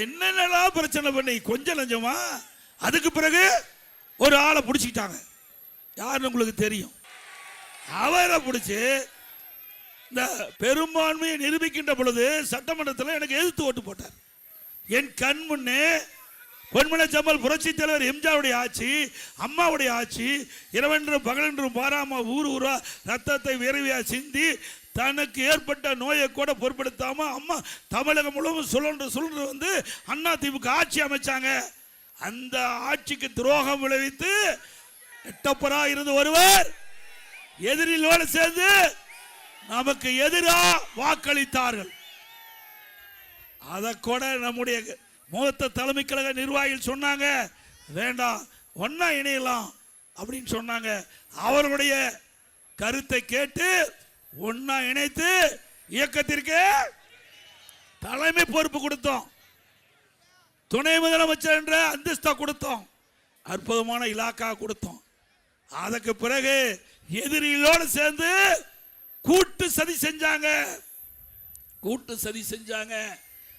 என்னென்னலாம் பிரச்சனை பண்ணி கொஞ்சம் லஞ்சமா. அதுக்கு பிறகு ஒரு ஆளை பிடிச்சிக்கிட்டாங்க. யாருன்னு உங்களுக்கு தெரியும். அவரை பிடிச்சி இந்த பெரும்பான்மையை நிரூபிக்கின்ற பொழுது சட்டமன்றத்தில் எனக்கு எதிர்த்து ஓட்டு போட்டார். என் கண் முன்னே பொன்மன செம்மல் புரட்சி தலைவர் எம்ஜிஆருடைய ஆட்சி, அம்மாவுடைய ஆட்சி, இரவென்றும் பகலென்றும் பாராம ஊர் ஊரா ரத்தத்தை விரைவியா சிந்தி தனக்கு ஏற்பட்ட நோயை கூட பொருட்படுத்தாம அம்மா தமிழகம் முழுவதும் சுழன்று வந்து அண்ணா திமுக ஆட்சி அமைச்சாங்க. அந்த ஆட்சிக்கு துரோகம் விளைவித்து எட்டப்பரா இருந்து ஒருவர் எதிரிலோடு சேர்ந்து நமக்கு எதிராக வாக்களித்தார்கள். அதை கூட நம்முடைய மூத்த தலைமை கழக நிர்வாகிகள் சொன்னாங்க, வேண்டாம் ஒன்னா இணையலாம் அப்படின்னு சொன்னாங்க. அவர்களுடைய கருத்தை கேட்டு ஒன்னா இணைத்து இயக்கத்திற்கு தலைமை பொறுப்பு கொடுத்தோம். துணை முதலமைச்சர் என்ற அந்தஸ்தா கொடுத்தோம். அற்புதமான இலாக்கா கொடுத்தோம். அதற்கு பிறகு எதிரிகளோடு சேர்ந்து கூட்டு சதி செஞ்சாங்க.